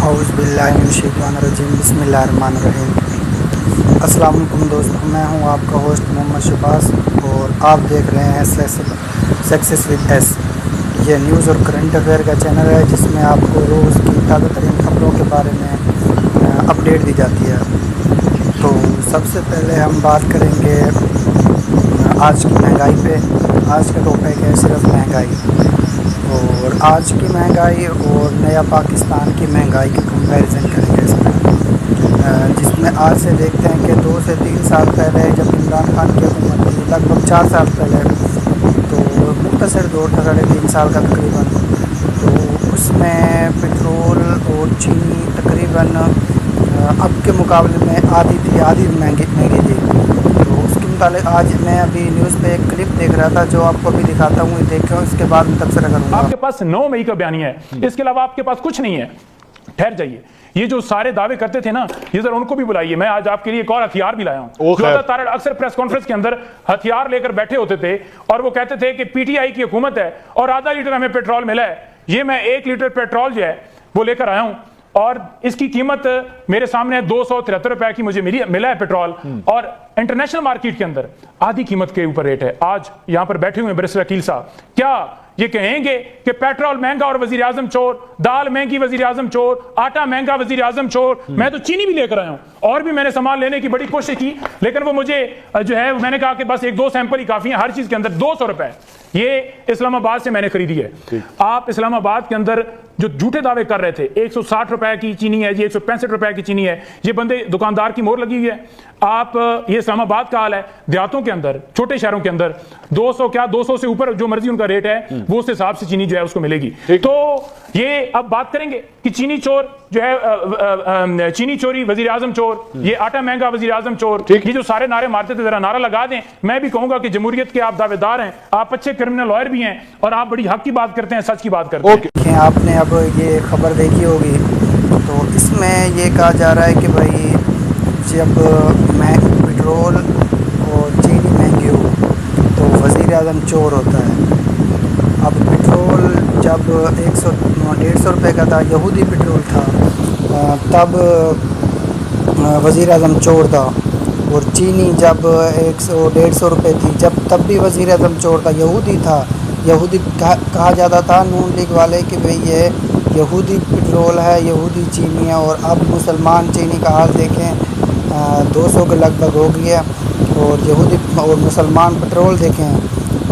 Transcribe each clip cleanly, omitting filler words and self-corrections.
اعوذ باللہ من الشیطان الرجیم بسم اللہ الرحمن الرحیم۔ السلام علیکم دوستوں، میں ہوں آپ کا ہوسٹ محمد شباز اور آپ دیکھ رہے ہیں سکسیس ود ایس۔ یہ نیوز اور کرنٹ افیئر کا چینل ہے جس میں آپ کو روز کی تازہ ترین خبروں کے بارے میں اپڈیٹ دی جاتی ہے۔ تو سب سے پہلے ہم بات کریں گے آج کی مہنگائی پہ۔ آج کا ٹاپک ہے صرف مہنگائی، اور آج کی مہنگائی اور نیا پاکستان کی مہنگائی کی کمپیریزن کریں گے اس میں، جس میں آج سے دیکھتے ہیں کہ 2 سے 3 سال پہلے جب عمران خان کی حکومت تھی، لگ بھگ 4 سال پہلے، تو مختصر دور تھا 3.5 سال کا تقریباً، تو اس میں پٹرول اور چینی تقریباً اب کے مقابلے میں آدھی مہنگی تھی۔ تو اس کے متعلق آج میں ابھی نیوز پہ ایک کلپ دیکھ رہا تھا جو آپ کو بھی دکھاتا ہوں، دیکھیں اس کے بعد میں تبصرہ کروں گا۔ آپ کے پاس 9 مئی کا بیانیہ ہے، اس کے علاوہ آپ کے پاس کچھ نہیں ہے۔ ٹھہر جائیے، یہ جو سارے دعوے کرتے تھے نا، یہ ذرا ان کو بھی بلائیے۔ میں آج آپ کے لیے ایک اور ہتھیار بھی لایا ہوں۔ جو تارڑ اکثر پریس کانفرنس کے اندر ہتھیار لے کر بیٹھے ہوتے تھے اور وہ کہتے تھے کہ پی ٹی آئی کی حکومت ہے اور آدھا لیٹر ہمیں پیٹرول ملا ہے۔ یہ میں 1 لیٹر پیٹرول جو ہے وہ لے کر آیا ہوں، اور اس کی قیمت میرے سامنے 273 روپے کی مجھے ملا ہے پیٹرول، اور انٹرنیشنل مارکیٹ کے اندر آدھی قیمت کے اوپر ریٹ ہے۔ آج یہاں پر بیٹھے ہوئے بیرسٹر عقیل صاحب کیا یہ کہیں گے کہ پیٹرول مہنگا اور وزیر اعظم چور، دال مہنگی وزیر اعظم چور، آٹا مہنگا وزیر اعظم چور؟ میں تو چینی بھی لے کر آیا ہوں اور بھی میں نے سامان لینے کی بڑی کوشش کی، لیکن وہ مجھے جو ہے میں نے کہا کہ بس 1-2 سیمپل ہی کافی ہیں، ہر چیز کے اندر 200 روپے۔ یہ اسلام آباد سے میں نے خریدی ہے۔ آپ اسلام آباد کے اندر جو جھوٹے دعوے کر رہے تھے 160 روپے کی چینی ہے جی، 165 روپے کی چینی ہے، یہ بندے دکاندار کی مہر لگی ہوئی ہے۔ آپ یہ اسلام آباد کا حال ہے، دیہاتوں کے اندر چھوٹے شہروں کے اندر 200 سے اوپر جو مرضی ان کا ریٹ ہے وہ اس حساب سے چینی جو ہے اس کو ملے گی۔ تو یہ اب بات کریں گے کہ چینی چور جو ہے، چینی چوری وزیر اعظم چور، یہ آٹا مہنگا وزیر اعظم چور، یہ جو سارے نعرے مارتے تھے ذرا نعرہ لگا دیں۔ میں بھی کہوں گا کہ جمہوریت کے آپ دعوے دار ہیں، آپ اچھے کرمنل لائر بھی ہیں، اور آپ بڑی حق کی بات کرتے ہیں، سچ کی بات کرتے ہیں۔ آپ نے اب یہ خبر دیکھی ہوگی، تو اس میں یہ کہا جا رہا ہے کہ بھائی جب پٹرول اور چینی مہنگی ہو تو وزیر اعظم چور ہوتا ہے۔ اب پٹرول جب 100-150 روپے کا تھا، یہودی پٹرول تھا، تب وزیر اعظم چور تھا، اور چینی جب 100-150 روپے تھی تب بھی وزیر اعظم چور تھا، یہودی تھا۔ یہودی کہا جاتا تھا نون لیگ والے کہ بھئی یہ یہودی پٹرول ہے، یہودی چینی ہے، اور اب مسلمان چینی کا حال دیکھیں 200 کے لگ بھگ ہو گیا، اور یہودی اور مسلمان پٹرول دیکھیں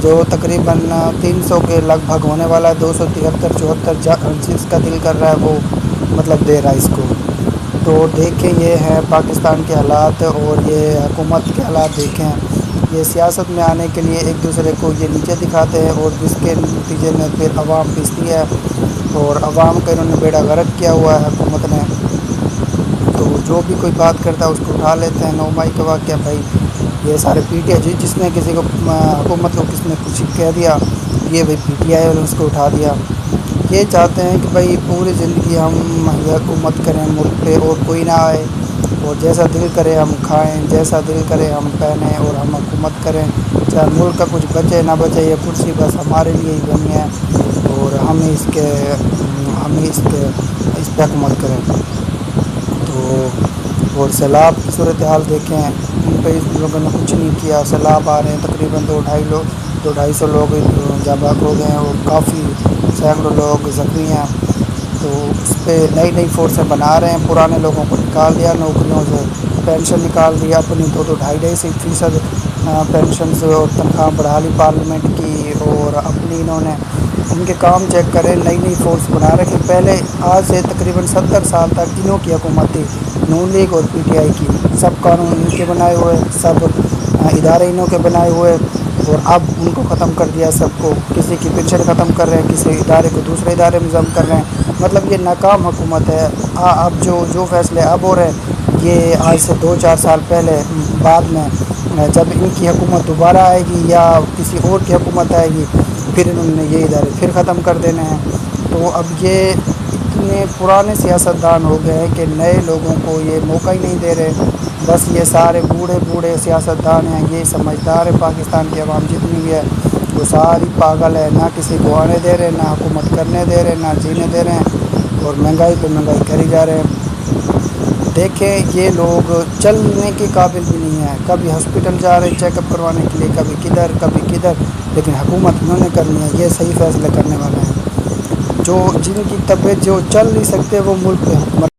جو تقریباً 300 کے لگ بھگ ہونے والا ہے، 273-74 جس کا دل کر رہا ہے وہ مطلب دے رہا ہے اس کو۔ تو دیکھیں یہ ہے پاکستان کے حالات، اور یہ حکومت کے حالات دیکھیں۔ یہ سیاست میں آنے کے لیے ایک دوسرے کو یہ نیچے دکھاتے ہیں، اور جس کے نتیجے میں پھر عوام پستی ہے، اور عوام کا انہوں نے بیڑا غرق کیا ہوا ہے حکومت نے۔ تو جو بھی کوئی بات کرتا ہے اس کو اٹھا لیتے ہیں۔ 9 مئی کا واقعہ بھائی، یہ سارے پی ٹی آئی، جس نے کسی کو حکومت کو کس نے کچھ کہہ دیا، یہ بھائی پی ٹی آئی والوں نے اس کو اٹھا دیا۔ یہ چاہتے ہیں کہ بھائی پوری زندگی ہم یہ حکومت کریں ملک پہ اور کوئی نہ آئے، اور جیسا دل کرے ہم کھائیں، جیسا دل کرے ہم پہنیں، اور ہم حکومت کریں، چاہے ملک کا کچھ بچے نہ بچے، یہ کرسی بس ہمارے لیے ہی بنی ہے، اور ہم اس پہ حکومت کریں۔ تو اور سیلاب کی صورتحال دیکھیں، ان پہ اس لوگوں نے کچھ نہیں کیا۔ سیلاب آ رہے ہیں، تقریباً 200-250 لوگ جاں بحق ہو گئے ہیں، اور کافی سینکڑوں لوگ زخمی ہیں۔ تو اس پہ نئی فورسیں بنا رہے ہیں، پرانے لوگوں کو نکال دیا نوکریوں سے، پینشن نکال دیا اپنی 2-2.5% پینشن سے، اور تنخواہ بڑھا لی پارلیمنٹ کی، اور اپنی انہوں نے ان کے کام چیک کریں، نئی فورس بنا رکھی۔ پہلے آج سے تقریباً 70 سال تک انہوں کی حکومت تھی، نون لیگ اور پی ٹی آئی کی، سب قانون ان کے بنائے ہوئے، سب ادارے انہوں کے بنائے ہوئے، اور اب ان کو ختم کر دیا سب کو۔ کسی کی پینشن ختم کر رہے ہیں، کسی ادارے کو دوسرے ادارے میں ضم کر رہے ہیں، مطلب یہ ناکام حکومت ہے۔ اب جو فیصلے اب ہو رہے ہیں، یہ آج سے 2-4 سال پہلے بعد میں جب ان کی حکومت دوبارہ آئے گی یا کسی اور کی حکومت آئے گی، پھر انہوں نے یہ ادارے پھر ختم کر دینے ہیں۔ تو اب یہ اتنے پرانے سیاستدان ہو گئے ہیں کہ نئے لوگوں کو یہ موقع ہی نہیں دے رہے، بس یہ سارے بوڑھے سیاستدان ہیں، یہ سمجھدار ہے۔ پاکستان کی عوام جتنی بھی ہے وہ ساری پاگل ہے، نہ کسی کو آنے دے رہے، نہ حکومت کرنے دے رہے، نہ جینے دے رہے ہیں۔ اور مہنگائی پہ مہنگائی کری جا رہے ہیں. دیکھیں یہ لوگ چلنے کے قابل بھی نہیں ہیں, کبھی ہاسپٹل جا رہے ہیں چیک اپ کروانے کے لیے, کبھی کدھر, لیکن حکومت انہوں نے کرنی ہے, یہ صحیح فیصلے کرنے والے ہیں. جو جن کی طبیعت جو چل نہیں سکتے وہ ملک پہ حکمران